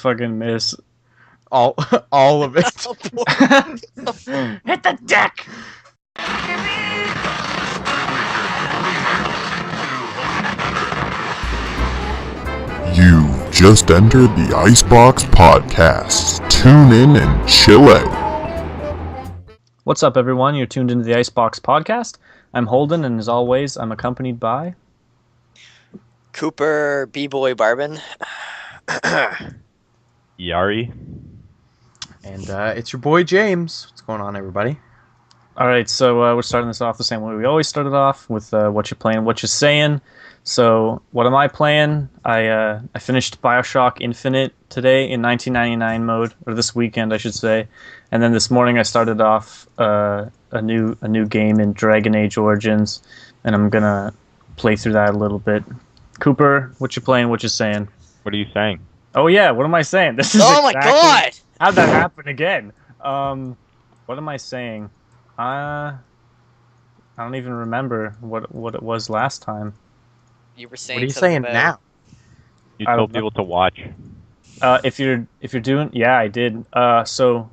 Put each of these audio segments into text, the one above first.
fucking miss All all of it. hit the deck. You've just entered the IceBox podcast. Tune in and chill out. What's up, everyone? You're tuned into the IceBox podcast. I'm Holden, and as always, I'm accompanied by Cooper B-Boy Barbin. Yari. And it's your boy James. What's going on, everybody? All right, so we're starting this off the same way we always started off with what you're playing, what you're saying. So, what am I playing? I finished BioShock Infinite today in 1999 mode, or this weekend, I should say. And then this morning I started off a new game in Dragon Age Origins, and I'm gonna play through that a little bit. Cooper, what you playing? What you saying? What are you saying? Oh yeah, what am I saying? This is Oh my god! How'd that happen again? What am I saying? I don't even remember what it was last time. You were saying What are you something saying about- now? You I told don't know. people to watch. If you're doing, yeah, I did. So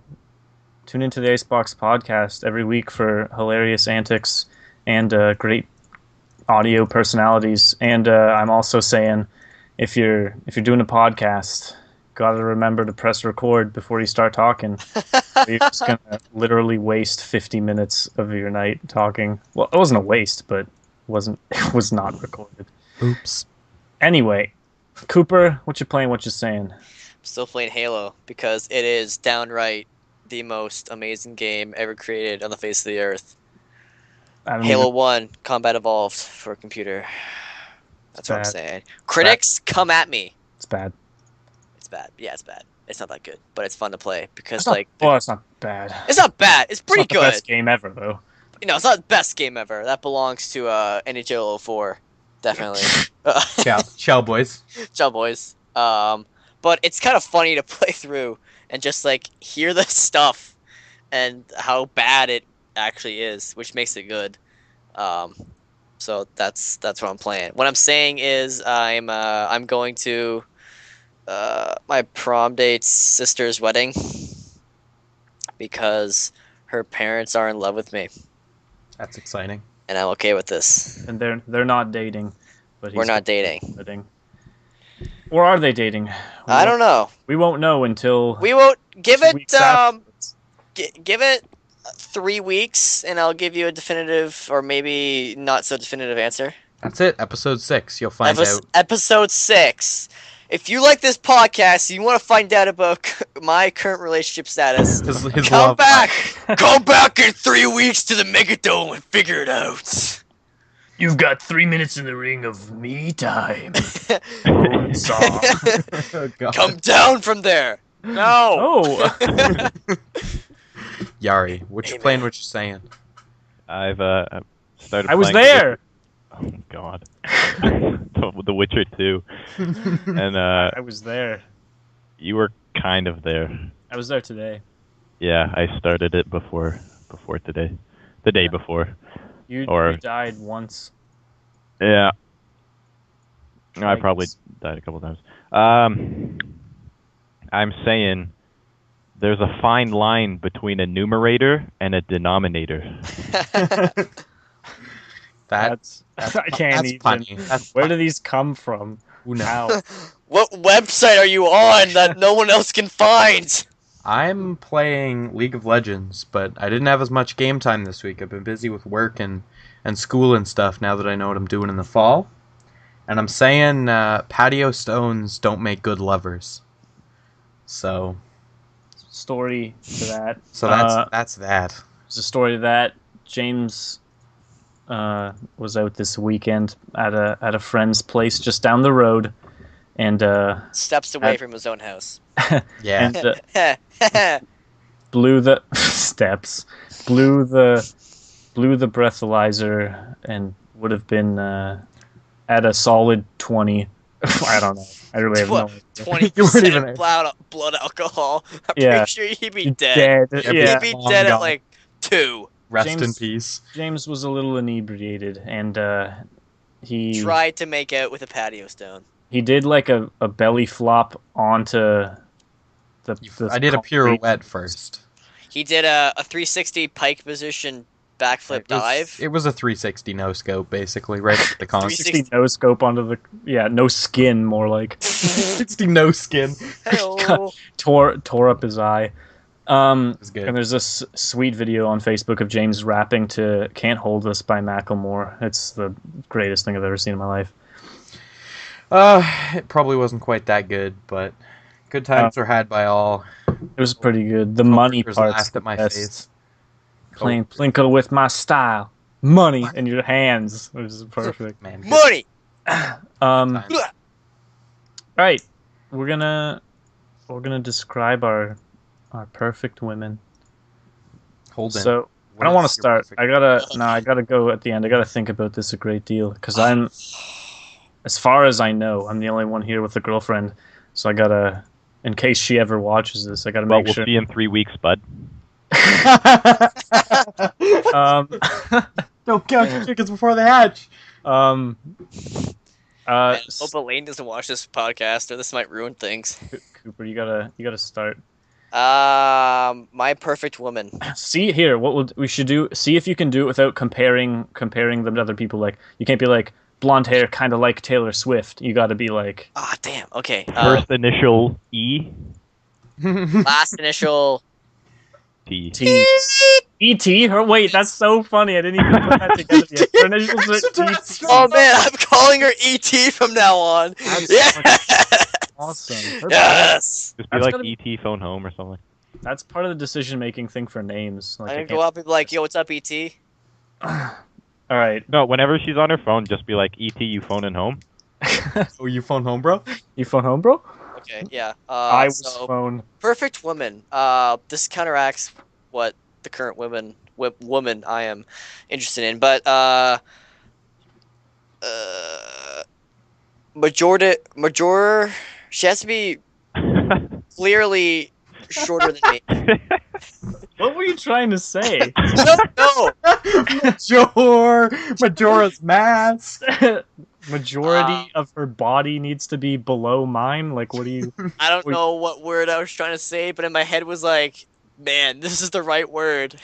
tune into the Icebox podcast every week for hilarious antics and great audio personalities. And I'm also saying, if you're doing a podcast, gotta remember to press record before you start talking. You're just gonna literally waste 50 minutes of your night talking. Well, it wasn't a waste, but it was not recorded. Oops. Anyway, Cooper, what you playing? What you saying? I'm still playing Halo because it is downright the most amazing game ever created on the face of the earth. I don't Halo even- 1 Combat Evolved for a computer. That's what I'm bad. saying. Critics, come at me. It's bad. It's bad. Yeah, it's bad. It's not that good, but it's fun to play because It's not, well, it's not bad. it's not bad. It's pretty It's not good. the best game ever, though. It's not the best game ever. That belongs to NHL 04. Definitely. Ciao, boys. Ciao, boys. But it's kind of funny to play through and just like hear the stuff and how bad it actually is, which makes it good. So that's what I'm playing. What I'm saying is I'm going to my prom date's sister's wedding because her parents are in love with me, That's exciting. and I'm okay with this. And they're not dating. But We're not dating. dating. Or are they dating? I don't know. We won't know until We won't give 2 it weeks afterwards. give it 3 weeks, and I'll give you a definitive or maybe not so definitive answer. That's it. Episode 6. You'll find out. Episode 6. If you like this podcast, you want to find out about my current relationship status, His come love back. Come back in 3 weeks to the Megadome and figure it out. You've got 3 minutes in the ring of me time. Oh, God. Come down from there. No. Oh, Yari, what you Amen. playing? What you saying? I've started. I was playing there. Oh God. The Witcher 2, and I was there. you were kind of there. I was there today. Yeah, I started it before today, the day before. You Or- died once. Yeah. I Twice. probably died a couple times. I'm saying there's a fine line between a numerator and a denominator. That's I can't that's even. funny. That's Where do these come from? Who knows? How? What website are you on that no one else can find? I'm playing League of Legends, but I didn't have as much game time this week. I've been busy with work and school and stuff now that I know what I'm doing in the fall. And I'm saying patio stones don't make good lovers. So Story to that. that's that. There's a story to that. James was out this weekend at a friend's place just down the road, and Steps away from his own house. Yeah. and blew the steps, blew the breathalyzer, and would have been at a solid 20. I don't know. I really have no idea. 20% blood alcohol. I'm Yeah. pretty sure he'd be dead. Dead. Yeah. Yeah. He'd be Long dead at gone. like 2. Rest in James- peace. James was a little inebriated, and he Tried to make out with a patio stone. he did like a belly flop onto I did a pirouette first. He did a 360 pike position backflip dive. It was a 360 no scope, basically, right at the con. 360 no scope onto the no skin, more like 360 no skin. Hello. tore up his eye. was good. And there's this sweet video on Facebook of James rapping to "Can't Hold Us" by Macklemore. It's the greatest thing I've ever seen in my life. It probably wasn't quite that good, but good times were had by all. It was pretty good. The money part's laughed the at my best. face. Playing Plinko with my style, money in your hands, which is perfect. Man, good Money. All times. right, we're gonna describe our perfect women. Holden. So what I don't want is to your start. perfect- I gotta go at the end. I gotta think about this a great deal because I'm, as far as I know, I'm the only one here with a girlfriend. So I gotta, in case she ever watches this, I gotta Well, make we'll sure. see in 3 weeks, bud. Um, Don't count your chickens before they hatch. um, I hope Elaine doesn't watch this podcast, or this might ruin things. Cooper, you gotta start. My perfect woman. See here, we should do. See if you can do it without comparing them to other people. Like you can't be like blonde hair, kind of like Taylor Swift. You got to be like Ah, damn. Okay. First initial E. Last initial. T. T. E.T. Her. Wait, that's so funny. I didn't even put that together yet. Her initials are E.T. Oh man, I'm calling her ET from now on. That's Yes. Awesome. Her- Yes. Just be That's like gotta be- E.T. Phone Home or something. That's part of the decision-making thing for names. Like, I'm I gonna go up and be like, "Yo, what's up, ET?" All right. No, whenever she's on her phone, just be like, E.T., you phoning home? Oh, you phone home, bro? You phone home, bro? Okay, yeah. I was So phone. perfect woman. This counteracts what the current woman I am interested in, but major. She has to be clearly shorter than me. What were you trying to say? No. Majora's Mask. Majority of her body needs to be below mine. Like, what do you? I don't know what word I was trying to say, but in my head was like, man, this is the right word.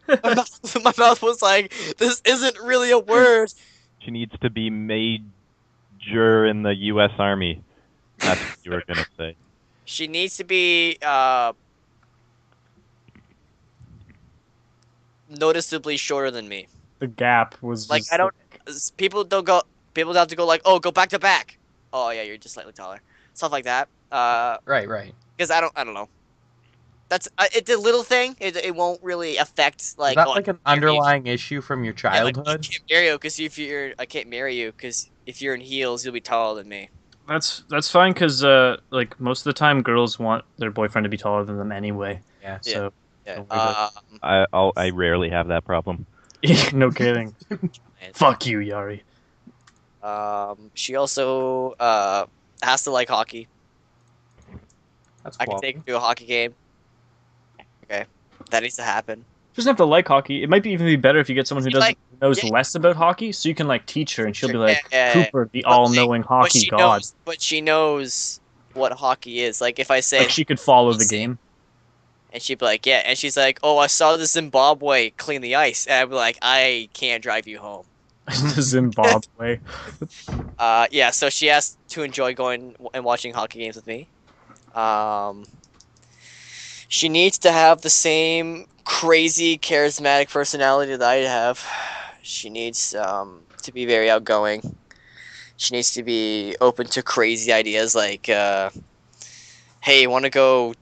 My mouth was like, this isn't really a word. She needs to be major in the U.S. Army. That's what you were going to say. She needs to be noticeably shorter than me. The gap was Like, just I don't. People have to go like, oh, go back to back. Oh yeah, you're just slightly taller. Stuff like that. Right. Because I don't know. That's it's a little thing. It won't really affect like. Is that oh, like I an can't marry you. underlying issue from your Yeah, like, childhood? I can't marry you because I can't marry you because if you're in heels, you'll be taller than me. That's fine because like most of the time, girls want their boyfriend to be taller than them anyway. Yeah. So Yeah. Don't worry about I rarely have that problem. no kidding. Fuck you, Yari. She also has to like hockey. That's I can take her to a hockey game. Okay, that needs to happen. She doesn't have to like hockey. It might even be better if you get someone who She like- knows yeah. less about hockey, so you can like teach her, and she'll be Sure, like, yeah. Cooper, the But, like, all-knowing hockey god. But she knows what hockey is. Like if I say, Like she could follow the Let's see. game. and she'd be like, yeah, and she's like, oh, I saw the Zimbabwe clean the ice, and I'd be like, I can't drive you home. Zimbabwe. Yeah, so she has to enjoy going and watching hockey games with me. She needs to have the same crazy, charismatic personality that I have. She needs to be very outgoing. She needs to be open to crazy ideas like, hey, want to go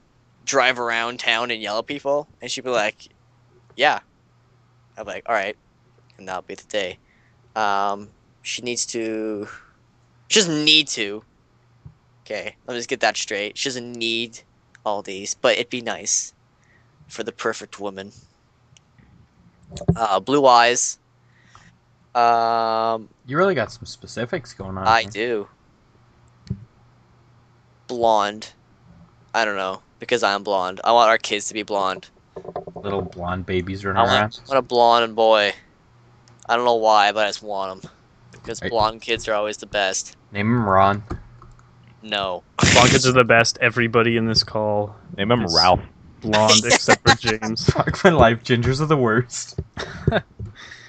drive around town and yell at people? And she'd be like, yeah. I'd be like, all right. And that'll be the day. She doesn't need to. Okay, let me just get that straight. She doesn't need all these, but it'd be nice for the perfect woman. Blue eyes. You really got some specifics going on. I here. do. Blonde. I don't know, because I'm blonde. I want our kids to be blonde. Little blonde babies running I around. want a blonde boy. I don't know why, but I just want them. Because Right. blonde kids are always the best. Name him Ron. No. Blondes are the best. Everybody in this call Name him is Ralph. blonde except for James. Fuck my life, gingers are the worst.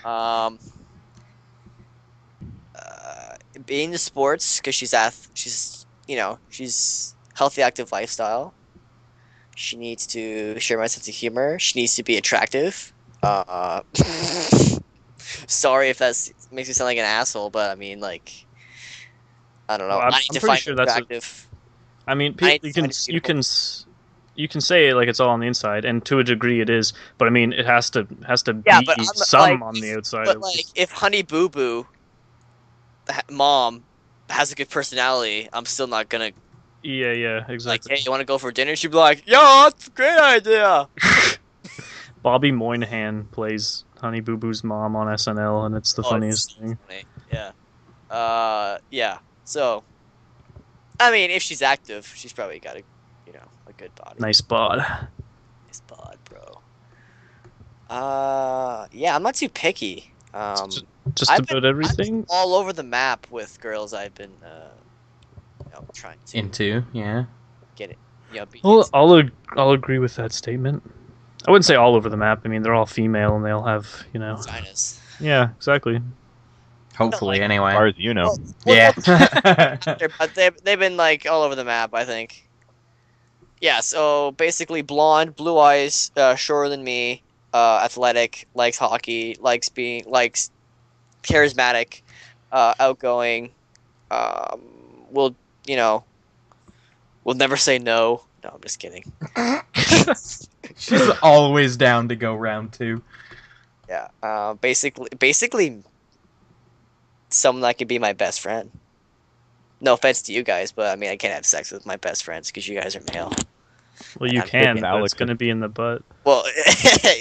Um, being into sports because she's healthy, active lifestyle. She needs to share my sense of humor. She needs to be attractive. Sorry if that makes me sound like an asshole, but I mean, like, I don't know. Well, I need I'm to pretty find sure her that's attractive. I mean, I you can find it you beautiful. you can say it like it's all on the inside, and to a degree it is. But I mean, it has to Yeah, be but I'm some like, on the outside but at like, least. if Honey Boo Boo, mom, has a good personality, I'm still not gonna Yeah, like, exactly. hey, you want to go for dinner? She'd be like, yeah, that's a great idea. Bobby Moynihan plays Honey Boo Boo's mom on SNL, and it's the Oh, it's funniest so thing. funny. Yeah. Yeah. So, I mean, if she's active, she's probably got a good body. Nice bod. Nice bod, bro. Yeah, I'm not too picky. Just I've about been everything. all over the map with girls I've been, trying to Into, yeah. get it. Be Well, into. I'll agree with that statement. I wouldn't say all over the map. I mean, they're all female, and they all have Vaginas. Yeah, exactly. Hopefully, like- As anyway. far as you know. Yeah. But they've been like all over the map, I think. Yeah, so basically blonde, blue eyes, shorter than me, athletic, likes hockey, likes charismatic, outgoing. Will will never say no. No, I'm just kidding. She's always down to go round 2. Yeah. Basically, someone that could be my best friend. No offense to you guys, but I mean I can't have sex with my best friends because you guys are male. Well, you I'm can, thinking but it's Alex going to be in the butt. Well,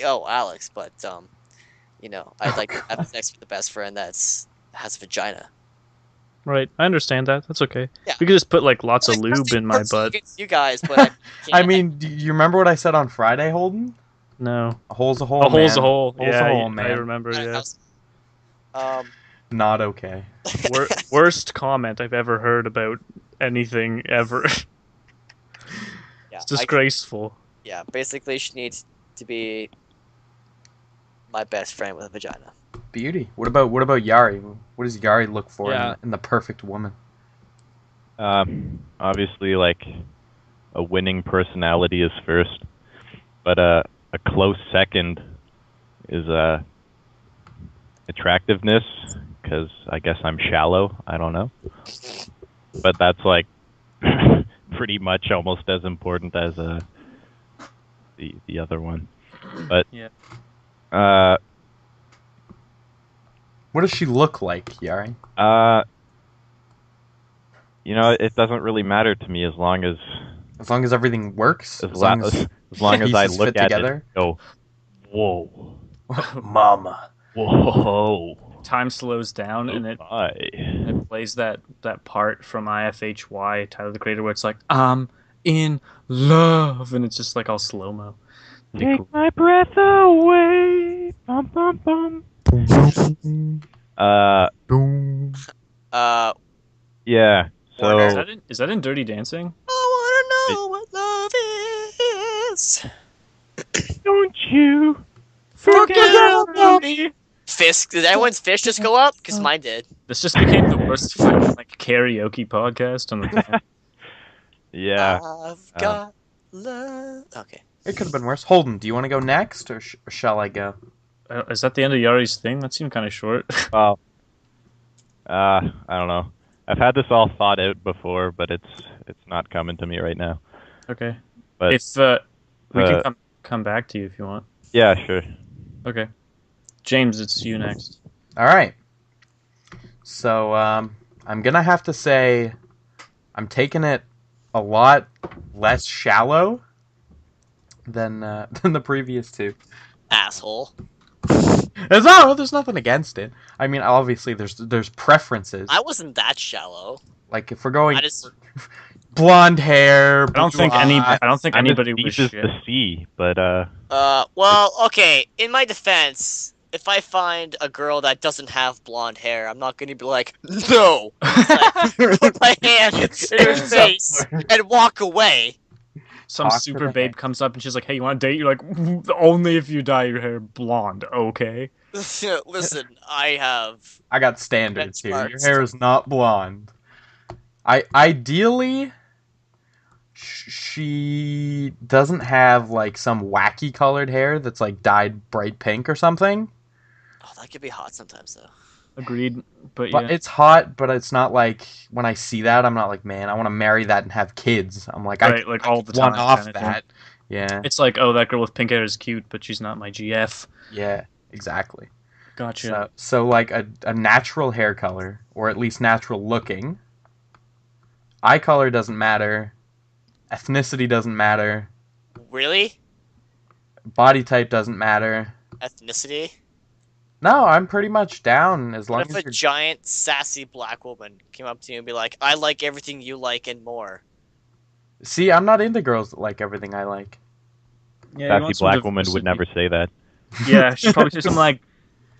oh Alex, but I'd like to have sex with the best friend has a vagina. Right, I understand that. That's okay. Yeah. We could just put like lots of Like, lube in my personally butt. against you guys, but I I can't. mean, do you remember what I said on Friday, Holden? No, A hole's a hole, a hole's a man. hole. Hole's Yeah, a hole, I man. remember. Yeah, Um, Not okay. worst comment I've ever heard about anything ever. yeah, It's disgraceful. yeah. Basically, she needs to be my best friend with a vagina. Beauty. What about Yari? What does Yari look for Yeah. in the perfect woman? Obviously, like a winning personality is first, but a close second is attractiveness, because I guess I'm shallow. I don't know, but that's like pretty much almost as important as the other one. But Yeah. What does she look like, Yari? It doesn't really matter to me as long as As long as everything works. as long as I pieces look fit at together. it, and go, whoa, Mama. whoa, Time slows down, and my. it plays that part from IFHY, Tyler the Creator, where it's like, I'm in love, and it's just like all slow mo. Take my breath away. Bum, bum, bum. Yeah. Warner. So Is that in Dirty Dancing? I wanna know what love is. don't you Forget about me. Fist? Did everyone's fist just go up? Because mine did. This just became the worst fucking, like karaoke podcast on the planet. Yeah. I've got love. Okay. It could have been worse. Holden, do you want to go next, or shall I go? Is that the end of Yari's thing? That seemed kind of short. Well, I don't know. I've had this all thought out before, but it's not coming to me right now. Okay. But If we can come back to you if you want. yeah, sure. Okay. James, it's you next. All right. So I'm gonna have to say, I'm taking it a lot less shallow than the previous two. Asshole. There's nothing against it. I mean, obviously there's preferences. I wasn't that shallow. Like if we're going I just. blonde hair, I don't think I'm anybody as deep was as shit. the sea, but Well, okay. In my defense, if I find a girl that doesn't have blonde hair, I'm not gonna be like, no. Like, put my hand in her face and walk away. Some Talk to super the babe hand. comes up and she's like, "Hey, you want to date?" You're like, "Only if you dye your hair blonde, okay?" Listen, I have. I got standards here. Your Benchmarks. hair is not blonde. Ideally, she doesn't have like some wacky colored hair that's like dyed bright pink or something. Oh, that could be hot sometimes, though. Agreed. But But yeah, it's hot, but it's not like when I see that, I'm not like, man, I want to marry that and have kids. I'm like, right, like all the time. one off kinda thing. that. Yeah, It's like, oh, that girl with pink hair is cute, but she's not my GF. yeah, exactly. Gotcha. So like a natural hair color, or at least natural looking. Eye color doesn't matter. Ethnicity doesn't matter. Really? Body type doesn't matter. Ethnicity? No, I'm pretty much down as long What as if a you're... giant, sassy black woman came up to you and be like, I like everything you like and more? See, I'm not into girls that like everything I like. Yeah, you Sassy want some black woman would diversity. never say that. Yeah, she'd probably say something like,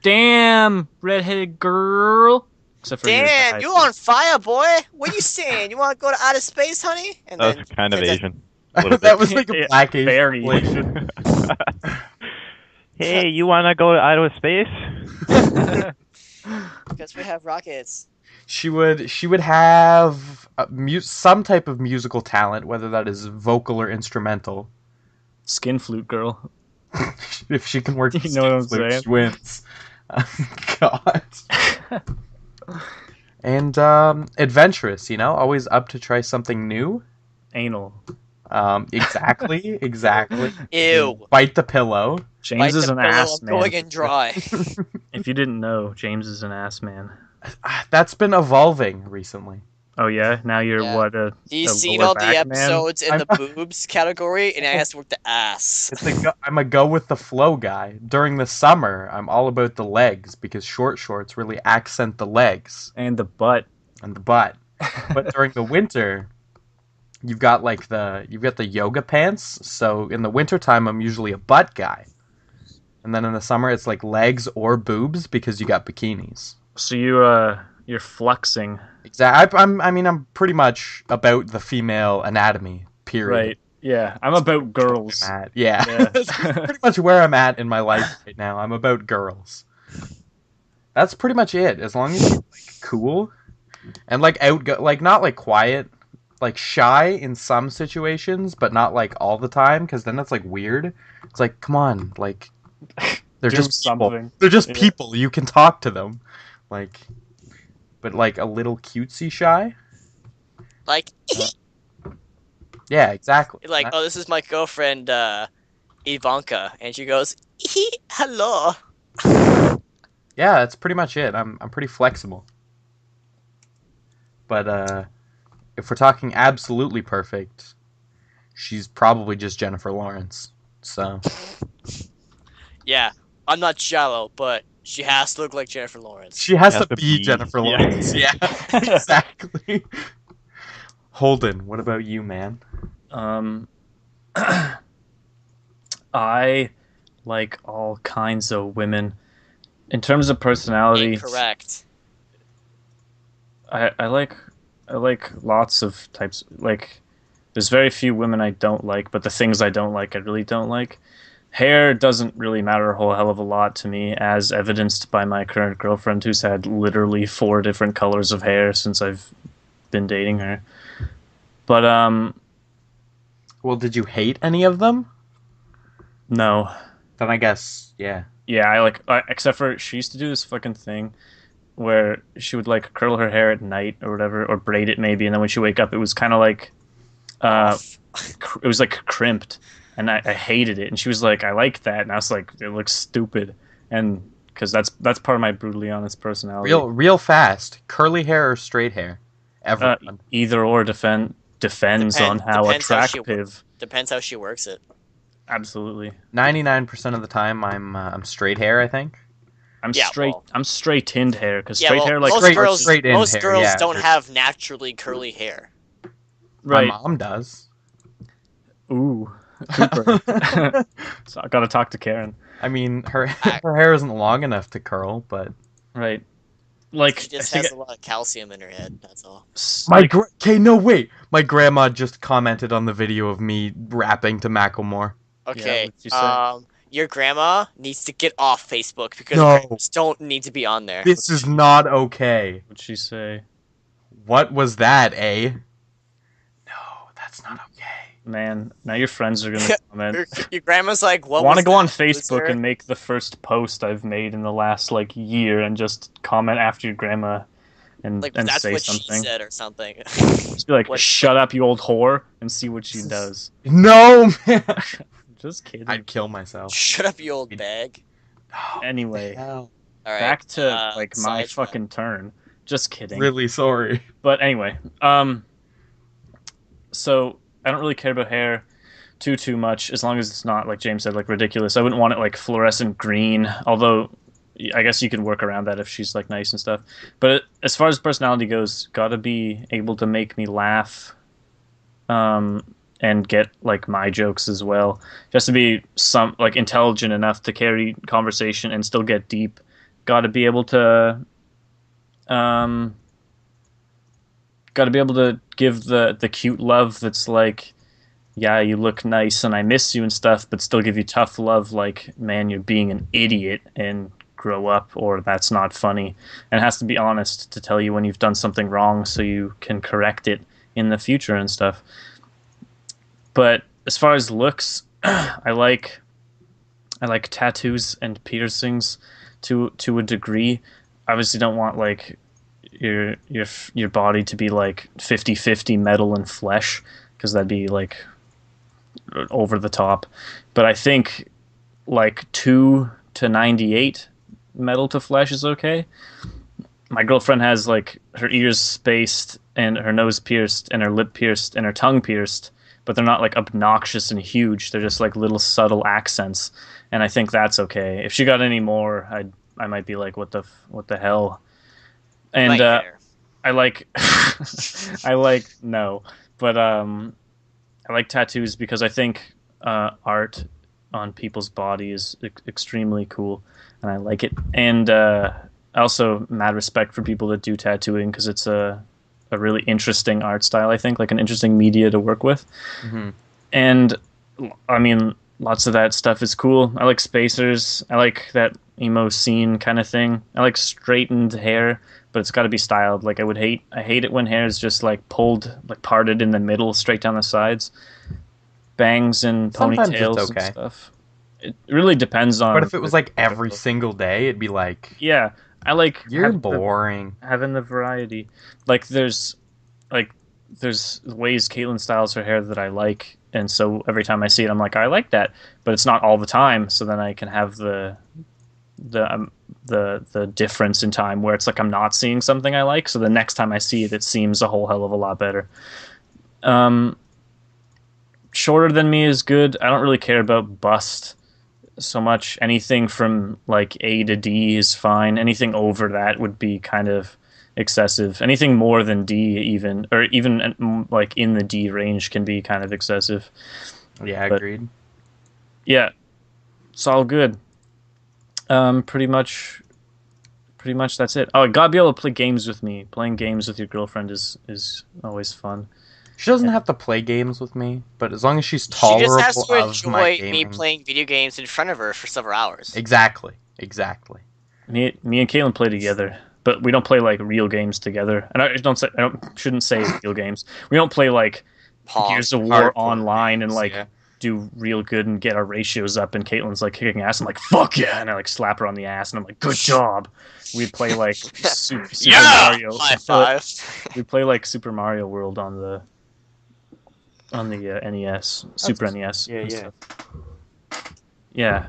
"Damn, redheaded girl." Except for yours, Damn, the you high- on fire, boy! What you saying? You want to go to outer space, honey? And That was kind of turns out- Asian. A little That bit. was like a Yeah, black Asian very relation. Hey, you wanna go out of space? Because we have rockets. She would have some type of musical talent, whether that is vocal or instrumental. Skin flute girl. If she can work, the You know what I'm skin flute, saying? she wins. God. And adventurous, always up to try something new. Anal. Exactly. Ew. Bite the pillow. James Bite is the an pillow, ass I'm man. going in dry. If you didn't know, James is an ass man. That's been evolving recently. Oh yeah, now you're Yeah. what a He's a seen lower all the back man? episodes in I'm- the boobs category, and I has to work the ass. I'm a go with the flow guy. During the summer, I'm all about the legs because short shorts really accent the legs and the butt. and the butt. But during the winter, you've got the yoga pants. So in the wintertime, I'm usually a butt guy. And then in the summer, it's like legs or boobs because you got bikinis. So you're flexing, Exactly. I'm pretty much about the female anatomy. Period. right? Yeah, I'm about girls. I'm at. Yeah. Yeah. That's pretty much where I'm at in my life right now. I'm about girls. That's pretty much it. As long as you're like cool and like not like quiet, like shy in some situations, but not like all the time, because then that's like weird. It's like, come on, like they're Do just people. something. They're just Yeah. people. You can talk to them, like, but like a little cutesy shy. Like, Yeah, exactly. like, oh, this is my girlfriend, Ivanka, and she goes, hello. Yeah, that's pretty much it. I'm pretty flexible. But if we're talking absolutely perfect, she's probably just Jennifer Lawrence. So Yeah, I'm not shallow, but she has to look like Jennifer Lawrence. she has Has to to be be, Jennifer yeah. Lawrence. Yeah, exactly. Holden, what about you, man? I like all kinds of women. In terms of personality, Incorrect. I like lots of types. Like, there's very few women I don't like, but the things I don't like, I really don't like. Hair doesn't really matter a whole hell of a lot to me, as evidenced by my current girlfriend, who's had literally 4 different colors of hair since I've been dating her. But Well, did you hate any of them? no. Then I guess, yeah. Yeah, except for she used to do this fucking thing where she would like curl her hair at night or whatever, or braid it maybe, and then when she wake up, it was kind of like, it was like crimped, and I hated it. And she was like, "I like that," and I was like, "It looks stupid," and because that's part of my brutally honest personality. Real fast. Curly hair or straight hair? Everyone. Either or depends on how Depends how she- attractive. Depends how she works it. Absolutely. 99% of the time, I'm straight hair. I think. I'm Yeah, straight. well- I'm straight tinned hair because Yeah, straight well, hair like most girls, straight in most hair, girls yeah. don't have naturally curly hair. right. My mom does. Ooh. Cooper. So I gotta talk to Karen. I mean, her hair isn't long enough to curl, but Right. Like, She just I think has a lot of calcium in her head. That's all. okay, no wait. My grandma just commented on the video of me rapping to Macklemore. Okay. what'd you say? Your grandma needs to get off Facebook because No. grandmas don't need to be on there. This is not okay. What'd she say? What was that, eh? No, that's not okay. Man, now your friends are gonna comment. Your grandma's like, I what? want to was go on that, Facebook loser? and make the first post I've made in the last like year and just comment after your grandma and Like and that's say what something. she said or something. Just be like, What- "Shut up, you old whore," and see what she does. No, man. Just kidding. I'd kill myself. Shut up, you old bag. Anyway, Hell. All right. back to like my sidetrack. fucking turn. Just kidding. Really sorry. But anyway, so I don't really care about hair too much as long as it's not like James said, like ridiculous. I wouldn't want it like fluorescent green, although I guess you could work around that if she's like nice and stuff. But as far as personality goes, gotta be able to make me laugh, and get like my jokes as well. Just to be some like intelligent enough to carry conversation and still get deep. Gotta be able to, gotta be able to give the cute love that's like, yeah, you look nice and I miss you and stuff, but still give you tough love like, man, you're being an idiot and grow up, or that's not funny. And it has to be honest to tell you when you've done something wrong so you can correct it in the future and stuff. But as far as looks, I like tattoos and piercings to a degree. Obviously don't want like your body to be like 50-50 metal and flesh, because that'd be like over the top. But I think like 2 to 98 metal to flesh is okay. My girlfriend has like her ears spaced and her nose pierced and her lip pierced and her tongue pierced, but they're not like obnoxious and huge. They're just like little subtle accents, and I think that's okay. If she got any more, I might be like, what the hell? And I like I like no, but I like tattoos because I think art on people's body is extremely cool, and I like it. And also mad respect for people that do tattooing, because it's a really interesting art style. I think like an interesting media to work with. Mm-hmm. And I mean, lots of that stuff is cool. I like spacers. I like that emo scene kind of thing. I like straightened hair, but it's got to be styled. Like I hate it when hair is just like pulled, like parted in the middle, straight down the sides. Bangs and Sometimes ponytails it's okay. and stuff. It really depends on. But if it was like every single day, it'd be like, yeah, I like you're having boring. having the variety. Like there's ways Caitlin styles her hair that I like, and so every time I see it, I'm like, I like that. But it's not all the time. So then I can have the difference in time where it's like I'm not seeing something I like. So the next time I see it, it seems a whole hell of a lot better. Shorter than me is good. I don't really care about bust so much. Anything from like A to D is fine. Anything over that would be kind of excessive. Anything more than D, even like in the D range, can be kind of excessive. Yeah, But, agreed. yeah, it's all good. Pretty much that's it. Oh, gotta be able to play games with me. Playing games with your girlfriend is always fun. She doesn't have to play games with me, but as long as she's She tolerable just has to of my enjoy me gaming. playing video games in front of her for several hours. Exactly. Me and Caitlin play together, but we don't play like real games together. And I shouldn't say real games. We don't play like Pong. Gears of War Hardcore online and games, like yeah. do real good and get our ratios up. And Caitlin's like kicking ass. I'm like, fuck yeah, and I like slap her on the ass, and I'm like, good job. We'd play like Super Mario. High five. We play like Super Mario World on the NES, Super NES. yeah, and yeah. stuff. Yeah,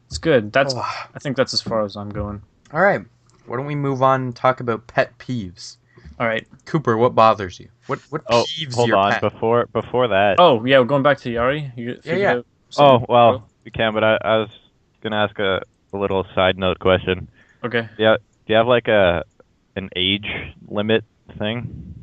it's good. That's Oh. I think that's as far as I'm going. All right. Why don't we move on and talk about pet peeves? All right. Cooper, what bothers you? What Oh, peeves hold your on. pet? Before that. Oh yeah, we're going back to Yari. Yeah. Oh, well, we can, but I was gonna ask a little side note question. Okay. Yeah, do you have like an age limit thing?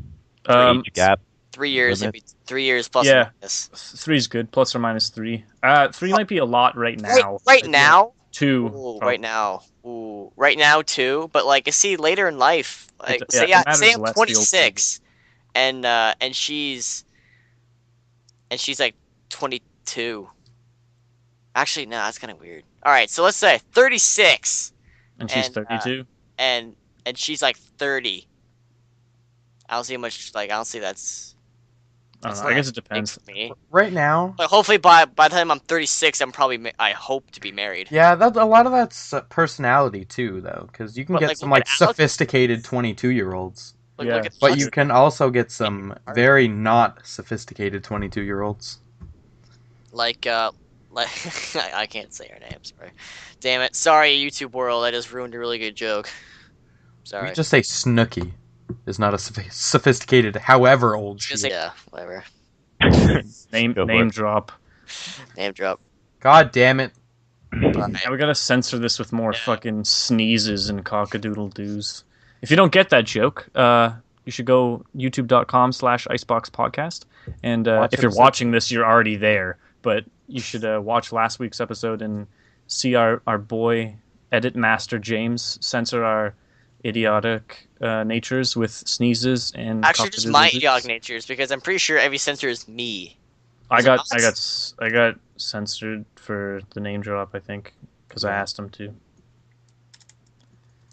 Or age gap? 3 years. Limit? 3 years plus Yeah. or minus. 3's good, plus or minus 3. 3 might be a lot right now. I Right feel like now. 2. Ooh, probably. right now. Ooh, right now too. But like, see, later in life, like, It matters say I'm less the older you 26, and she's like 22. Actually, no, that's kind of weird. All right, so let's say 36, get. And she's and 32. and she's like 30. I don't see much. Like, I don't see that's. I don't know. not I guess it big depends. for me. Right now, But hopefully by the time I'm 36, I'm probably I hope to be married. yeah, that a lot of that's personality too, though, because you can But, get like, some look like at Alex. sophisticated 22-year-olds, Like, Yeah, look at but Alex. you can also get some very not sophisticated 22-year-olds. Like I can't say her name. Sorry. Damn it. Sorry, YouTube world. I just ruined a really good joke. Sorry. You just say Snooky is not a sophisticated, however old she is. Yeah, whatever. Name Go for name it. drop. Name drop. God damn it! Now we gotta censor this with more fucking sneezes and cockadoodle doos. If you don't get that joke, you should go youtube.com/icebox podcast. And Watch if you're episode watching this, you're already there. But you should watch last week's episode and see our boy edit master James censor our idiotic natures with sneezes and Actually, just my cockadoodle idiotic doos. natures, because I'm pretty sure every censor is me. I Is it got not? I got censored for the name drop, I think, because I asked him to.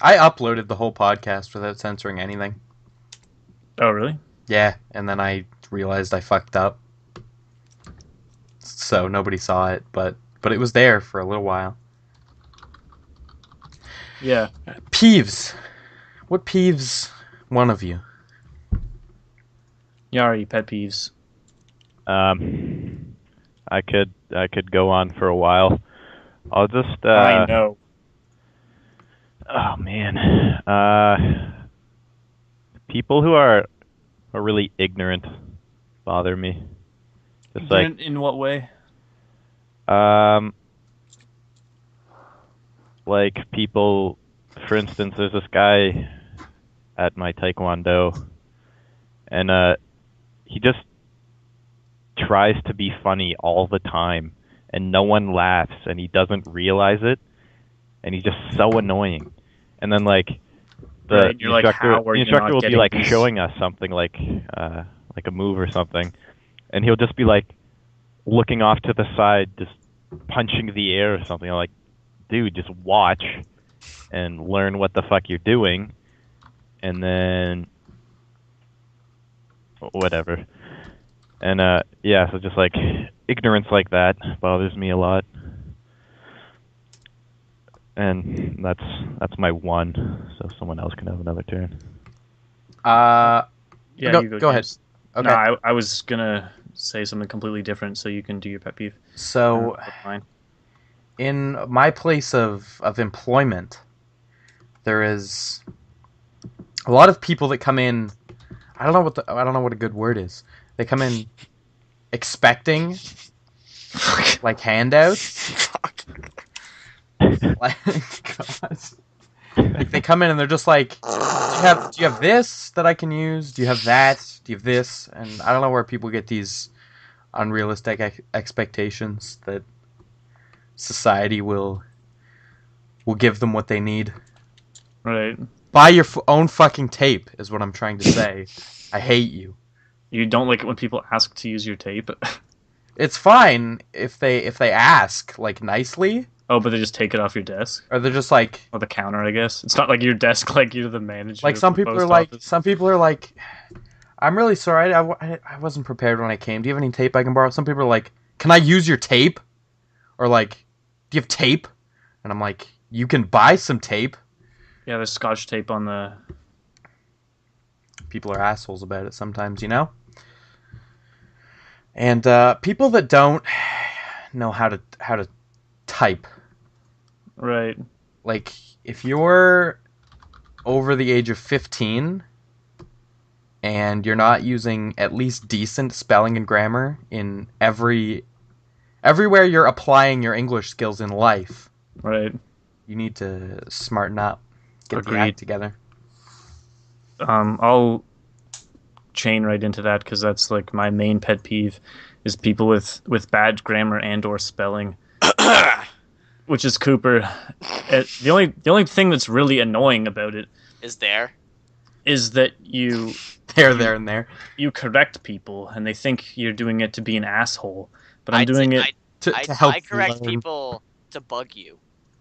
I uploaded the whole podcast without censoring anything. Oh, really? Yeah, and then I realized I fucked up, so nobody saw it, but it was there for a little while. Yeah. Peeves. What peeves one of you? Yari, pet peeves. I could go on for a while. I'll just I know. oh man. People who are really ignorant bother me. Just In what way? like people, for instance, there's this guy at my taekwondo, and he just tries to be funny all the time, and no one laughs, and he doesn't realize it, and he's just so annoying. And then like the Right, you're like, instructor, how are the you instructor not will be getting like these- showing us something like a move or something, and he'll just be like looking off to the side, just punching the air or something. I'm like, dude, just watch and learn what the fuck you're doing, and then whatever. And yeah, so just like ignorance like that bothers me a lot. And that's my one, so someone else can have another turn. Yeah, Go- you go, go ahead. James. Okay. No, I was gonna say something completely different, so you can do your pet peeve. So, Mine. in my place of employment, there is a lot of people that come in. I don't know what a good word is. They come in expecting like handouts. Like, God. Like they come in and they're just like, do you have this that I can use? Do you have that? Do you have this? And I don't know where people get these unrealistic expectations that society will give them what they need. Right. Buy your own fucking tape is what I'm trying to say. I hate you. You don't like it when people ask to use your tape? It's fine if they ask like nicely, Oh, but they just take it off your desk? or they're just like Or the counter, I guess. It's not like your desk, like you're the manager. like of some the people post are like office. I'm really sorry. I wasn't prepared when I came. Do you have any tape I can borrow? Some people are like, can I use your tape? Or like, do you have tape? And I'm like, you can buy some tape. Yeah, there's scotch tape on the... People are assholes about it sometimes, you know? And people that don't know how to type. Right. Like, if you're over the age of 15 and you're not using at least decent spelling and grammar in everywhere you're applying your English skills in life, Right. you need to smarten up. Get the Agreed. act together. I'll chain right into that because that's like my main pet peeve is people with bad grammar and or spelling, which is Cooper. The only thing that's really annoying about it Is there? is that you There, and there. you correct people and they think you're doing it to be an asshole, but I'm I doing t- it. To help I correct learn. people to bug you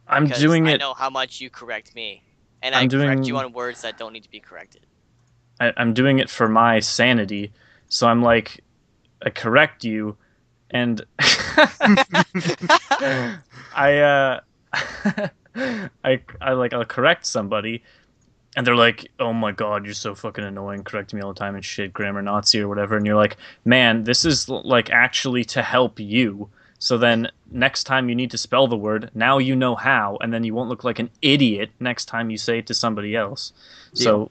I'm because doing I it. know how much you correct me, and I I'm correct you doing. on words that don't need to be corrected. I'm doing it for my sanity. So I'm like, I correct you, and I I like I'll correct somebody, and they're like, "Oh my god, you're so fucking annoying, correcting me all the time and shit, grammar Nazi or whatever." And you're like, "Man, this is like actually to help you." So then next time you need to spell the word, now you know how, and then you won't look like an idiot next time you say it to somebody else. Deal. So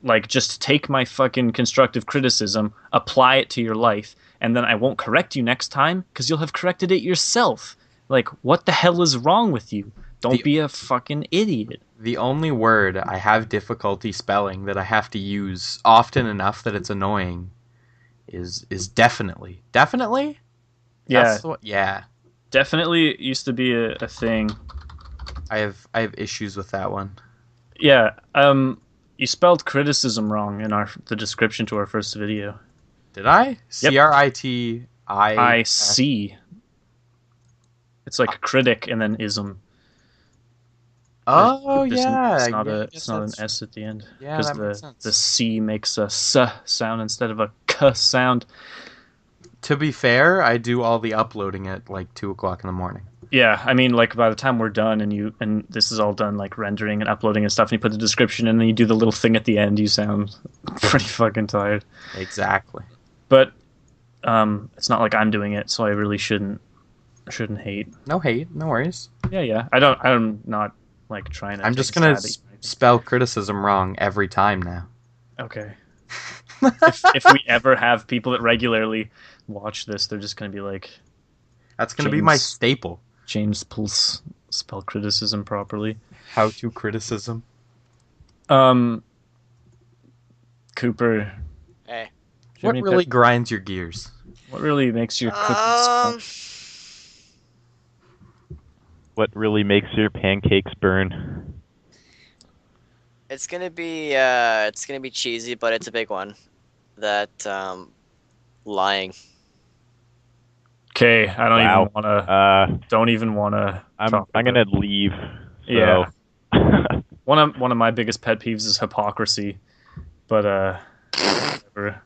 like just take my fucking constructive criticism, apply it to your life, and then I won't correct you next time because you'll have corrected it yourself. Like, what the hell is wrong with you? Don't The- be a fucking idiot. The only word I have difficulty spelling that I have to use often enough that it's annoying is definitely. Definitely? Yeah, That's what, yeah. definitely used to be a thing. I have issues with that one. Yeah, you spelled criticism wrong in the description to our first video. Did I? Yep. CRITI. I see. It's like critic and then ism. Oh There's- yeah. it's not yeah, I a guess it's not an that's- S at the end Yeah, because that makes sense. the C makes a S sound instead of a K sound. To be fair, I do all the uploading at like 2 o'clock in the morning. Yeah, I mean, like by the time we're done and this is all done, like rendering and uploading and stuff, and you put the description and then you do the little thing at the end, you sound pretty fucking tired. Exactly. But it's not like I'm doing it, so I really shouldn't hate. No hate, no worries. Yeah. I'm not like trying to. I'm take just a gonna stab at you. spell criticism wrong every time now. Okay. If we ever have people that regularly watch this, they're just gonna be like, That's gonna be my James. staple. James Pulse spell criticism properly. How to criticism. Cooper. Hey. do you have What any really pet- grinds your gears? what really makes your cookies? Um, What really makes your pancakes burn? it's gonna be cheesy, but it's a big one. That lying. Okay, I don't Wow. even wanna. Don't even wanna. I'm talk I'm about gonna leave. So. Yeah. One of my biggest pet peeves is hypocrisy, but whatever.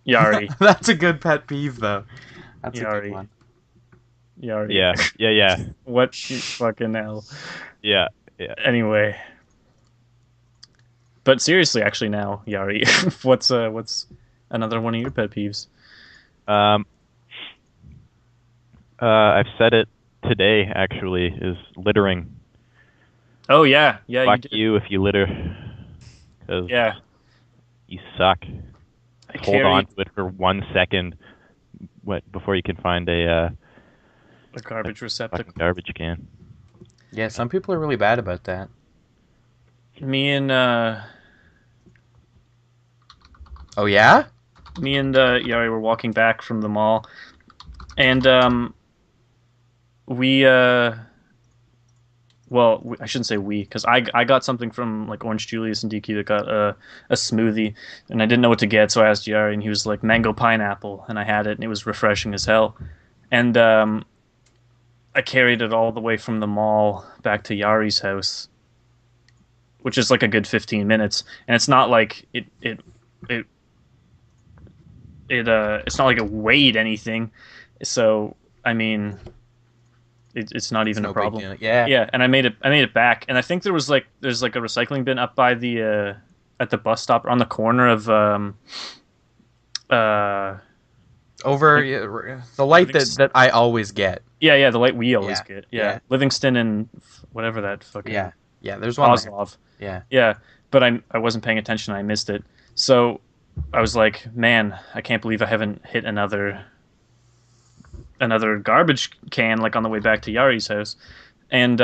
Yari, That's a good pet peeve, though. That's a Yari. good one. Yari. yeah. What you fucking hell? Yeah. Anyway, but seriously, actually, now Yari, what's another one of your pet peeves? I've said it today. Actually, is littering. Oh yeah, you Fuck did. you if you litter. 'Cause Yeah, you suck. I Hold on to it for 1 second before you can find a garbage fucking receptacle. garbage can. Yeah, some people are really bad about that. Me and Oh yeah? Yari were walking back from the mall, and we I shouldn't say we, because I got something from like Orange Julius and DQ that got a smoothie, and I didn't know what to get, so I asked Yari, and he was like mango pineapple, and I had it, and it was refreshing as hell, and I carried it all the way from the mall back to Yari's house, which is like a good 15 minutes, and it's not like it's not like it weighed anything, so I mean, it's not even No a big problem. deal. Yeah. Yeah, and I made it back, and I think there's like a recycling bin up by the at the bus stop on the corner of Over the light that I always get. yeah, the light we always Yeah, get. yeah. Yeah, Livingston and whatever that fucking Yeah. Yeah, there's one there. Oslov. Yeah. Yeah, but I wasn't paying attention. I missed it. So I was like, man, I can't believe I haven't hit another garbage can like on the way back to Yari's house. And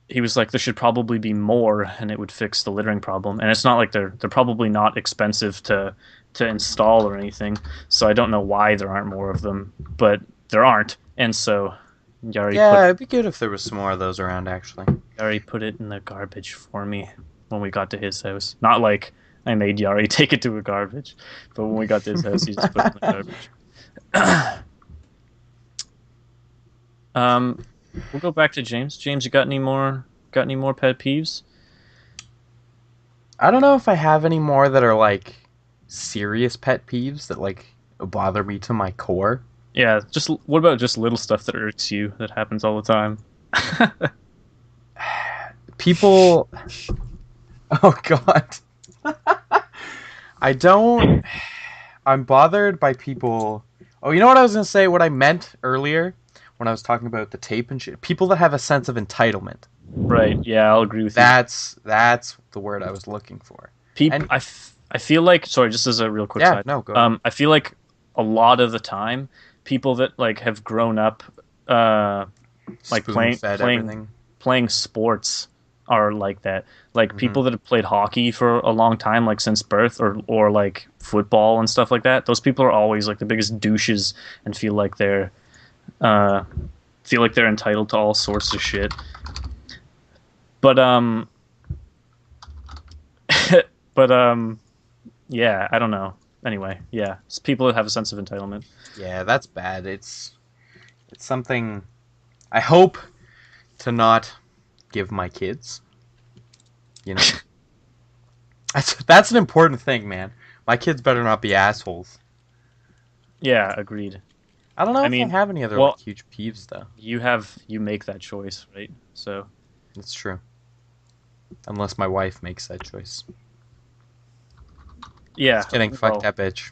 he was like, there should probably be more, and it would fix the littering problem. And it's not like they're probably not expensive to install or anything. So I don't know why there aren't more of them, but there aren't. And so Yeah, it'd be good if there was some more of those around, actually. Yari put it in the garbage for me when we got to his house. Not like I made Yari take it to a garbage, but when we got to his house, he just put it in the garbage. We'll go back to James. James, you got any more pet peeves? I don't know if I have any more that are like serious pet peeves that like bother me to my core. Yeah, just what about just little stuff that irks you that happens all the time? People. Oh God. I'm bothered by people. Oh, you know what I was gonna say? What I meant earlier when I was talking about the tape and shit. People that have a sense of entitlement. Right. Yeah, I'll agree with you. That's the word I was looking for. People, I feel like, sorry, just as a real quick side. No, go ahead. I feel like a lot of the time, people that like have grown up, like playing sports are like that. Like people that have played hockey for a long time, like since birth, or like football and stuff like that. Those people are always like the biggest douches and feel like they're entitled to all sorts of shit. But yeah, I don't know. Anyway, yeah, it's people that have a sense of entitlement. Yeah, that's bad. It's something I hope to not give my kids. You know, that's an important thing, man. My kids better not be assholes. Yeah, agreed. I don't know if I have any other like, huge peeves though. You make that choice, right? So it's true. Unless my wife makes that choice. Yeah. Just kidding. Fuck that bitch.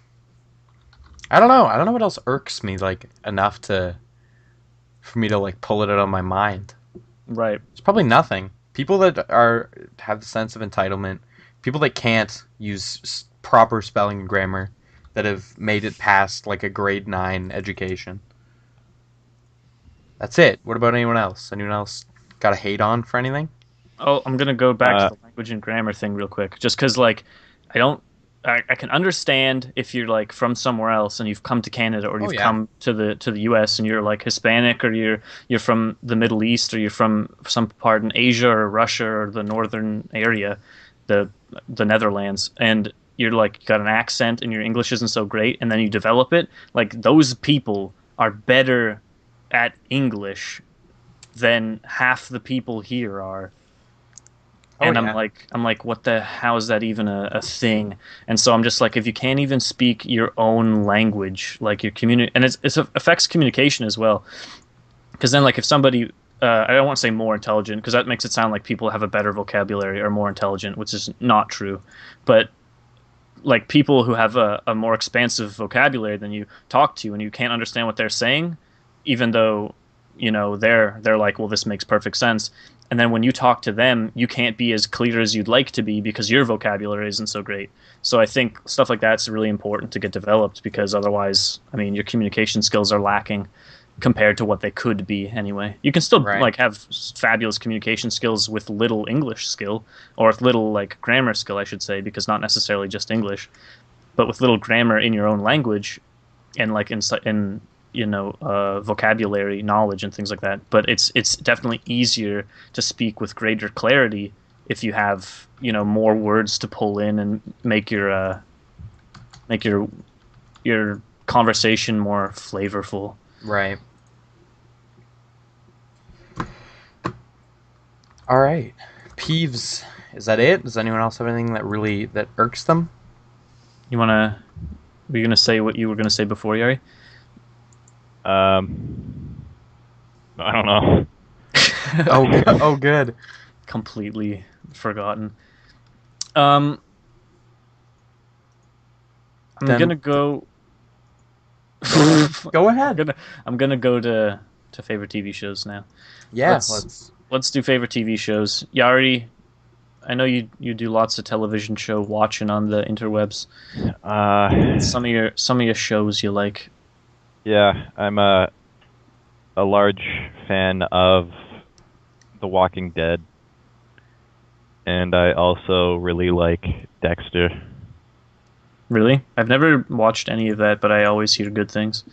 I don't know. I don't know what else irks me like enough for me to like pull it out of my mind. Right. It's probably nothing. People that have the sense of entitlement, people that can't use proper spelling and grammar, that have made it past like a grade 9 education. That's it. What about anyone else? Anyone else got a hate on for anything? Oh, I'm gonna go back to the language and grammar thing real quick, just because like I can understand if you're like from somewhere else and you've come to Canada or you've come to the US and you're like Hispanic or you're from the Middle East or you're from some part in Asia or Russia or the northern area, the Netherlands, and you're like got an accent and your English isn't so great, and then you develop it. Like those people are better at English than half the people here are. And I'm like, what the? How is that even a thing? And so I'm just like, if you can't even speak your own language, like your and it affects communication as well. Because then, like, if somebody, I don't want to say more intelligent, because that makes it sound like people have a better vocabulary or more intelligent, which is not true. But like people who have a more expansive vocabulary than you talk to, and you can't understand what they're saying, even though they're like, well, this makes perfect sense. And then when you talk to them, you can't be as clear as you'd like to be because your vocabulary isn't so great. So I think stuff like that's really important to get developed, because otherwise, I mean, your communication skills are lacking compared to what they could be anyway. You can still like have fabulous communication skills with little English skill, or with little like grammar skill, I should say, because not necessarily just English, but with little grammar in your own language and like in vocabulary knowledge and things like that. But it's definitely easier to speak with greater clarity if you have more words to pull in and make your conversation more flavorful. Right. All right. Peeves. Is that it? Does anyone else have anything that irks them? Were you gonna say what you were gonna say before, Yari? I don't know. Oh, good. Completely forgotten. I'm gonna go. Go ahead. I'm gonna go to favorite TV shows now. Yeah, let's do favorite TV shows. Yari, I know you do lots of television show watching on the interwebs. Some of your shows you like. Yeah, I'm a large fan of The Walking Dead, and I also really like Dexter. Really? I've never watched any of that, but I always hear good things.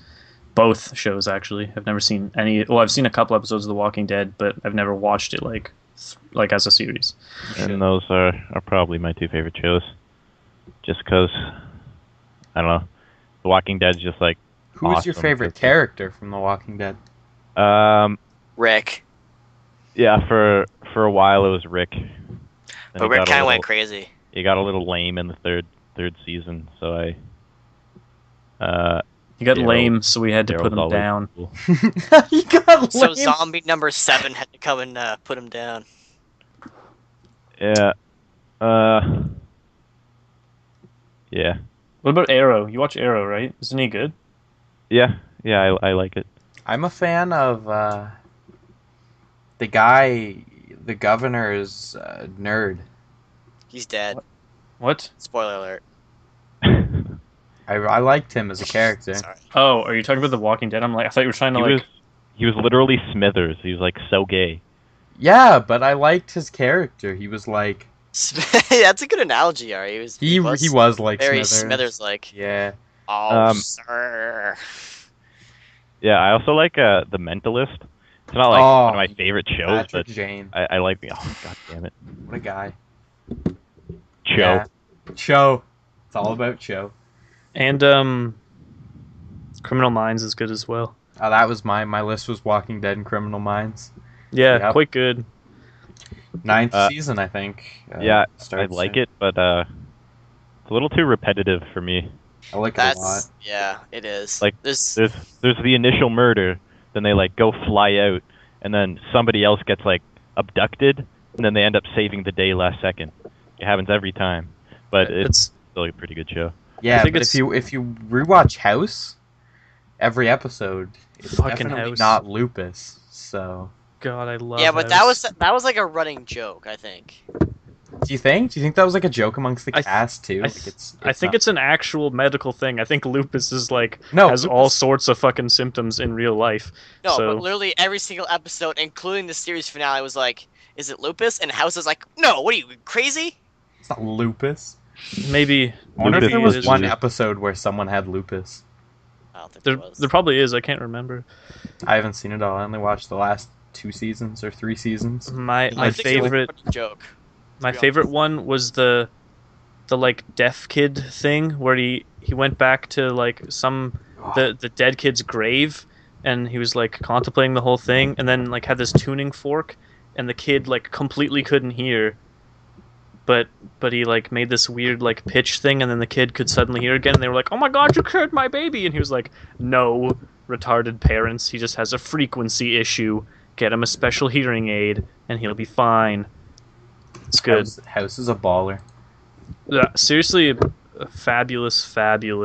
Both shows, actually. I've never seen any. Well, I've seen a couple episodes of The Walking Dead, but I've never watched it like as a series. And those are probably my two favorite shows. Just because, I don't know, The Walking Dead's just like Who's your awesome. favorite character from The Walking Dead? Rick. Yeah, for a while it was Rick. Then But Rick kind of went crazy. He got a little lame in the third season, so I. He got Daryl- lame, so we had to put Daryl's him always down. cool. You got So lame. zombie number 7 had to come and put him down. Yeah. Yeah. What about Arrow? You watch Arrow, right? Isn't he good? Yeah. Yeah, I like it. I'm a fan of the guy. The governor's nerd. He's dead. What? Spoiler alert. I liked him as a character. Sorry. Oh, are you talking about The Walking Dead? I thought you were trying to He was literally Smithers. He was like so gay. Yeah, but I liked his character. He was like That's a good analogy, Ari. he was like very Smithers. Smithers-like. Yeah. Oh, sir. Yeah, I also like The Mentalist. It's not like one of my favorite shows, Patrick but Jane. I like. Oh, god damn it, What a guy. Cho. Yeah. Cho. It's all about Cho. And Criminal Minds is good as well. Oh, that was my list was Walking Dead and Criminal Minds. Yeah, Yep. quite good. 9th season, I think. Yeah, I starts like soon. it, but it's a little too repetitive for me. I like it a lot. That's yeah, it is. Like, There's There's the initial murder, then they like go fly out, and then somebody else gets like abducted, and then they end up saving the day last second. It happens every time, but it's still a pretty good show. Yeah, think but it's- if you rewatch House, every episode is Fucking definitely House. not lupus. So, God, I love. yeah, but House. that was like a running joke, I think. do you think that was like a joke amongst the cast too? I think it's an actual medical thing. I think lupus is like has all sorts of fucking symptoms in real life. No, so, but literally every single episode, including the series finale, was like, "Is it lupus?" And House is like, "No, what are you crazy?" It's not lupus. maybe I wonder if Lupus there was is- one episode where someone had lupus. I don't think there, it was. there probably is. I can't remember. I haven't seen it all. I only watched the last 2 seasons or 3 seasons. My I think it was favorite a joke. my be favorite honest. one was the like deaf kid thing where he went back to like the dead kid's grave and he was like contemplating the whole thing and then like had this tuning fork and the kid like completely couldn't hear but he like made this weird like pitch thing and then the kid could suddenly hear again and they were like, "Oh my god, you killed my baby." And he was like, "No, retarded parents, he just has a frequency issue. Get him a special hearing aid and he'll be fine." It's good. House is a baller. Yeah, seriously, a fabulous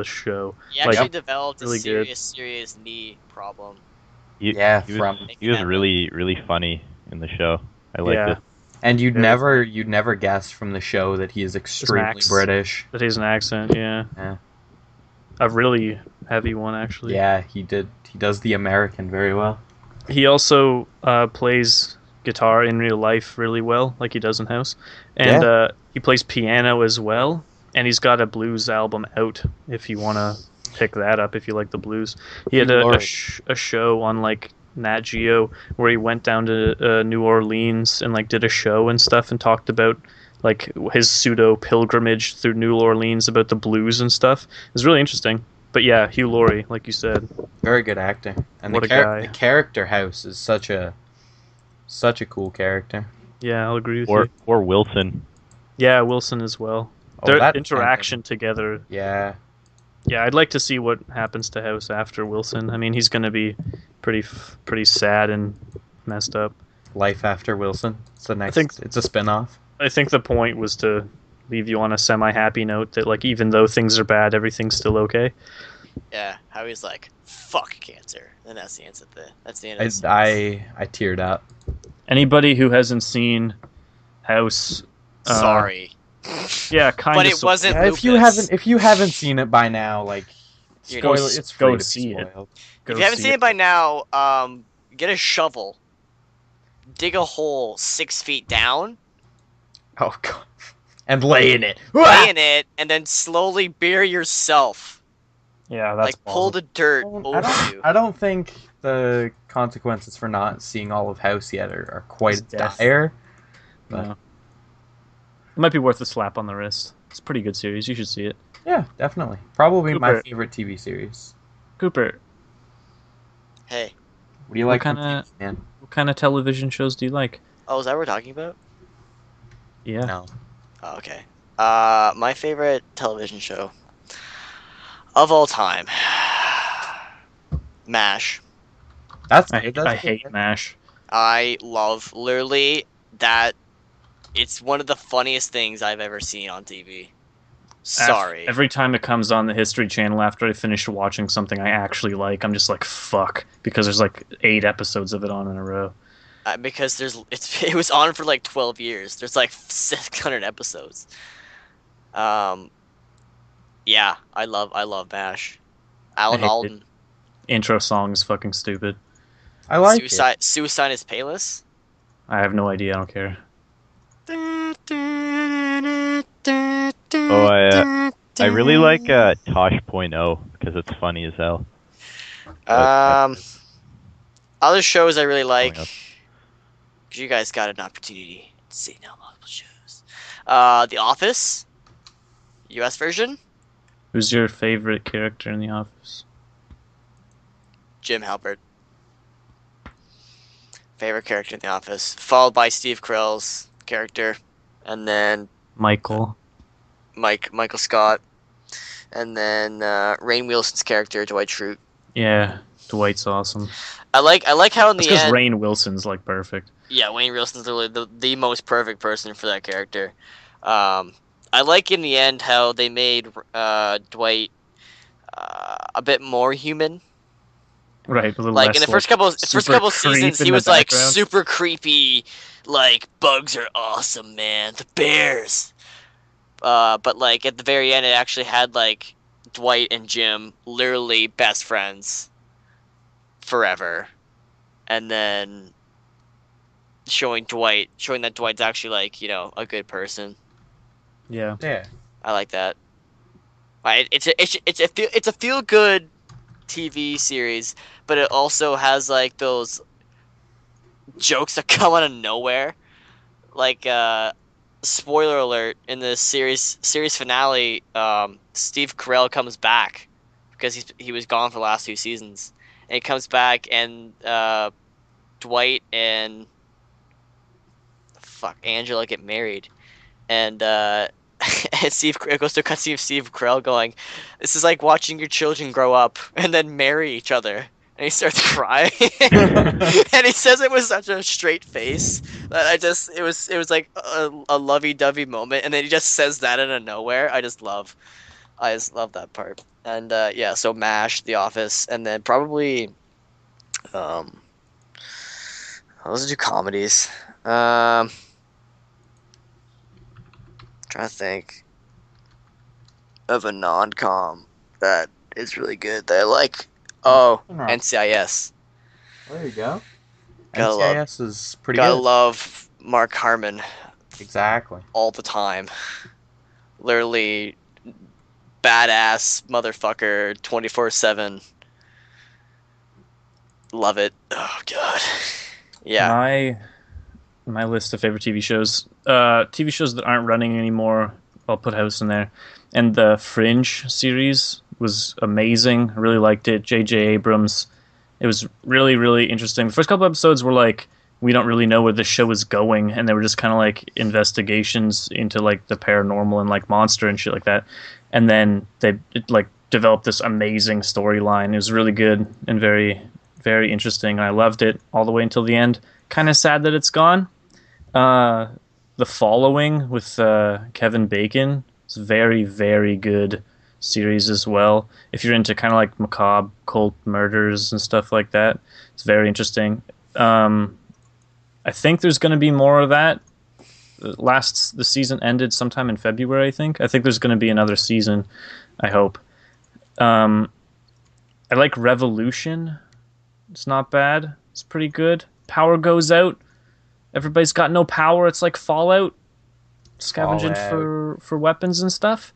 show. He actually Like, developed really a good. serious knee problem. Yeah, he from was really funny in the show. I liked Yeah. it. and you'd Very never guess from the show that he is extremely accent. British. That is an accent, yeah. Yeah. A really heavy one, actually. Yeah, he does the American very well. He also plays guitar in real life really well, like he does in House. And he plays piano as well. And he's got a blues album out if you want to pick that up if you like the blues. He had a show on like Nat Geo where he went down to New Orleans and like did a show and stuff and talked about like his pseudo pilgrimage through New Orleans about the blues and stuff. It was really interesting. But yeah, Hugh Laurie, like you said. Very good actor. And What the, a guy. the character House is such a cool character. Yeah, I'll agree with you. Or Wilson. Yeah, Wilson as well. Oh, Their that interaction together. Yeah. Yeah, I'd like to see what happens to House after Wilson. I mean, he's going to be pretty sad and messed up. Life After Wilson. It's a spin-off. I think the point was to leave you on a semi-happy note that like even though things are bad, everything's still okay. Yeah, how he's like, "Fuck cancer," and that's the answer. That's the end. Of the I teared up. Anybody who hasn't seen House, Sorry, yeah, kind but of. it wasn't. Yeah, if you haven't seen it by now, like You're spoil just- it. It's free go to be see it. spoiled. Go If you haven't see seen it by now, get a shovel dig a hole 6 feet down, Oh god. And lay in it. lay in it, and then slowly bury yourself. Yeah, that's Like pull ballsy. the dirt Well, over you. I don't think the consequences for not seeing all of House yet are quite It's death. dire. But No. It might be worth a slap on the wrist. It's a pretty good series. You should see it. yeah, definitely. Probably my Cooper. favorite TV series. Cooper, Hey. What do you What like from kinda- TV, man? what kind of television shows do you like? Oh, is that what we're talking about? Yeah. No. Oh, okay. My favorite television show of all time. MASH. That's I, good. That's I good. hate MASH. I love literally that. It's one of the funniest things I've ever seen on TV. Sorry. Every time it comes on the History Channel after I finish watching something I actually like, I'm just like, fuck. Because there's like 8 episodes of it on in a row. Because it was on for like 12 years. There's like 600 episodes. Yeah, I love MASH. Alan hate it. Alden. Intro song is fucking stupid. I like it. Suicide is Painless. I have no idea. I don't care. Oh, I really like Tosh.0 because it's funny as hell. Other shows I really like. Coming up. Because you guys got an opportunity to see now multiple shows. The Office, U.S. version, Who's your favorite character in The Office? Jim Halpert. Favorite character in The Office, followed by Steve Carell's character, and then Michael. Michael Scott, and then Rainn Wilson's character, Dwight Schrute. Yeah, Dwight's awesome. I like how in That's the because end, Rainn Wilson's like perfect. yeah, Wayne Wilson's really the most perfect person for that character. I like in the end how they made Dwight a bit more human. Right, a little Like less, in the first couple super creep seasons, in he the was like background. super creepy. Like bugs are awesome, man. The bears. But like at the very end, it actually had like Dwight and Jim literally best friends forever, and then showing that Dwight's actually like a good person. Yeah. Yeah. I like that. It's a feel good TV series, but it also has like those jokes that come out of nowhere. Like spoiler alert, in the series finale, Steve Carell comes back because he was gone for the last 2 seasons, and he comes back, and Dwight and Angela get married, and and it goes to a cutscene of Steve Carell going, "This is like watching your children grow up and then marry each other." And he starts crying, and he says it with such a straight face that it was like a lovey-dovey moment, and then he just says that out of nowhere. I just love that part. And yeah, so MASH, The Office, and then probably those are 2 comedies. Trying to think of a non-com that is really good that I like. Oh, NCIS. There you go. Gotta love- NCIS is pretty Gotta good. love Mark Harmon Exactly. all the time. Literally badass motherfucker 24/7. Love it. Oh god. Yeah. My list of favorite TV shows. TV shows that aren't running anymore. I'll put House in there. And the Fringe series was amazing. I really liked it. J.J. Abrams. It was really, really interesting. The first couple episodes were like, we don't really know where the show is going, and they were just kind of like investigations into like the paranormal and like monster and shit like that. And then they like developed this amazing storyline. It was really good and very, very interesting. I loved it all the way until the end. Kind of sad that it's gone. The Following with Kevin Bacon. It's a very, very good series as well. If you're into kind of like macabre cult murders and stuff like that, it's very interesting. I think there's going to be more of that. The season ended sometime in February, I think. I think there's going to be another season, I hope. I like Revolution. It's not bad. It's pretty good. Power Goes Out. Everybody's got no power. It's like Fallout, scavenging Fallout. for weapons and stuff.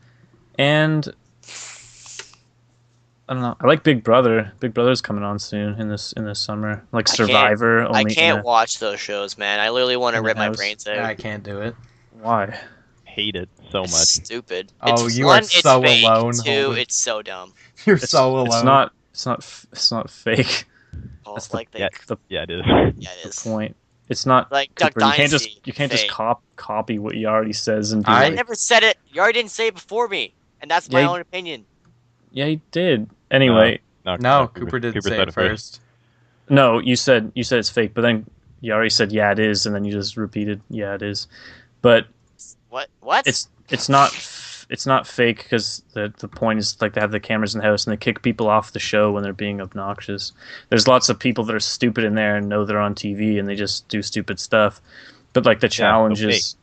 And I don't know. I like Big Brother. Big Brother's coming on soon in this summer. Like Survivor, I only can't watch those shows, man. I literally want to in a rip my house. brains I out. can't do it. Why? Hate it so It's much. stupid. Oh, It's you one, are it's so fake. alone, Two, Holden. it's so dumb. You're so alone. It's not fake. Oh, That's the- like they, Yeah, The, yeah, it is. yeah, it the is. point. It's not Like Duck Cooper, Dynasty. you can't just fake. copy what he already says and be I I like, never said it. You already didn't say it before me, and that's my Yeah, own opinion. yeah, he did. Anyway, No, Cooper didn't say said it first. no, you said it's fake, but then you already said yeah it is, and then you just repeated yeah it is. But What? What? it's not fake because the point is like they have the cameras in the house and they kick people off the show when they're being obnoxious. There's lots of people that are stupid in there and know they're on TV and they just do stupid stuff. But like the challenge is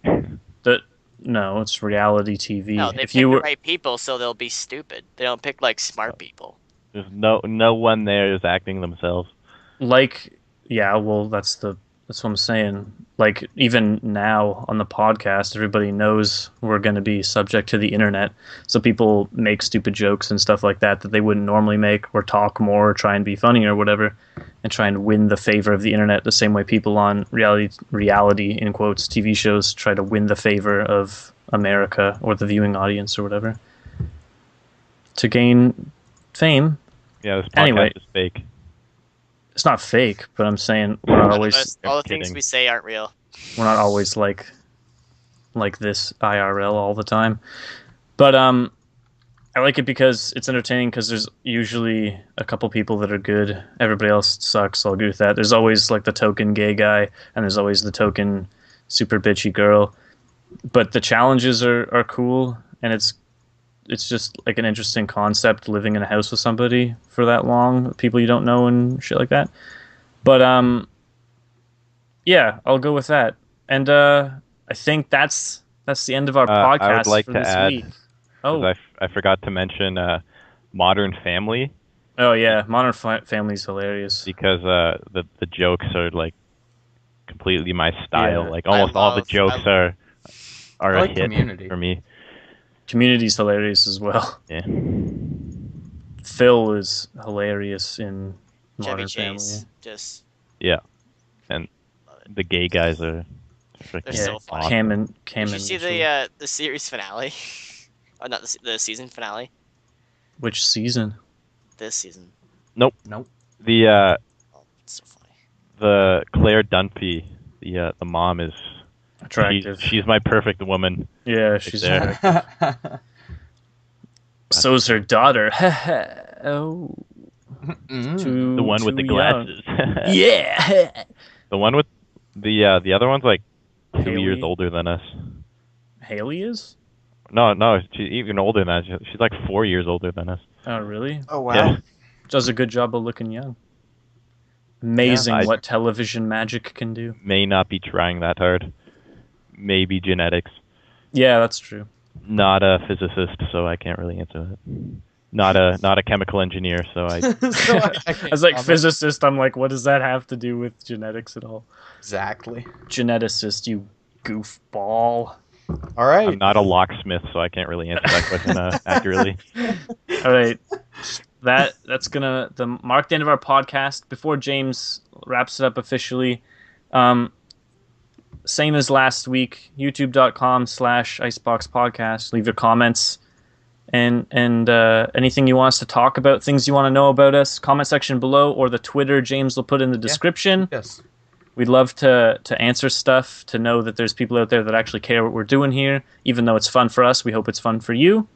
that no, it's reality TV. no, they If pick you the were right people, so they'll be stupid. They don't pick like smart people. There's no one there is acting themselves. like yeah, well that's what I'm saying. Like even now on the podcast, everybody knows we're going to be subject to the internet, so people make stupid jokes and stuff like that they wouldn't normally make, or talk more, or try and be funny or whatever, and try and win the favor of the internet. The same way people on reality in quotes TV shows try to win the favor of America or the viewing audience or whatever to gain fame. Yeah, this podcast Anyway. is fake. It's not fake, but I'm saying we're not always All the things kidding. we say aren't real. like this IRL all the time. But I like it because it's entertaining because there's usually a couple people that are good. Everybody else sucks, so I'll agree with that. There's always like the token gay guy and there's always the token super bitchy girl. But the challenges are cool and it's just like an interesting concept living in a house with somebody for that long, people you don't know and shit like that. But yeah, I'll go with that. And I think that's the end of our podcast I would like for to this add, week. 'cause Oh, I forgot to mention Modern Family, oh yeah, Modern Family's hilarious. because the jokes are like completely my style. Yeah. Like almost all the jokes are I a like hit Community. for me. Community's hilarious as well. Yeah. Phil is hilarious in Chevy Modern Chase, Family. just Yeah. And the gay guys are freaking They're so funny. awesome. Cam did you and see Mitchell. the series finale? Oh, not the season finale. Which season? This season. Nope. The Oh, it's so funny. the Claire Dunphy, the mom is Attractive. she's my perfect woman. Yeah, she's there. so's her daughter. Oh, Mm. The one with the too young. glasses. Yeah. The one with the other one's like 2 Haley? years older than us. Haley is? No, she's even older than us. She's like 4 years older than us. Oh, really? Oh wow. Yeah. Does a good job of looking young. Amazing Yeah, what television magic can do. May not be trying that hard. Maybe genetics. Yeah, that's true. Not a physicist, so I can't really answer that. Not a chemical engineer, so I So I can't As like comment. physicist, I'm like, what does that have to do with genetics at all? Exactly. Geneticist, you goofball. All right. I'm not a locksmith, so I can't really answer that question accurately. All right, that's gonna mark the end of our podcast. Before James wraps it up officially, same as last week. YouTube.com/IceBox Podcast. Leave your comments and anything you want us to talk about, things you want to know about us. Comment section below or the Twitter James will put in the description. Yes. We'd love to answer stuff, to know that there's people out there that actually care what we're doing here. Even though it's fun for us, we hope it's fun for you.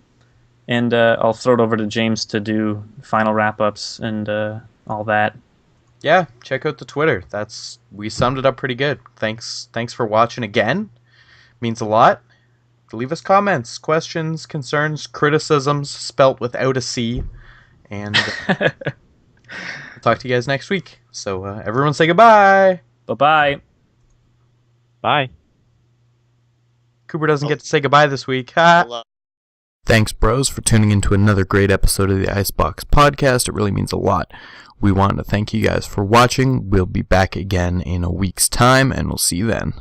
And I'll throw it over to James to do final wrap-ups and all that. Yeah, check out the Twitter. We summed it up pretty good. Thanks for watching again. Means a lot. Leave us comments, questions, concerns, criticisms spelt without a C. And we'll talk to you guys next week. So everyone say goodbye. Bye-bye. Bye. Cooper doesn't get to say goodbye this week. Ha. Hello. Thanks, bros, for tuning into another great episode of the IceBox podcast. It really means a lot. We want to thank you guys for watching. We'll be back again in a week's time, and we'll see you then.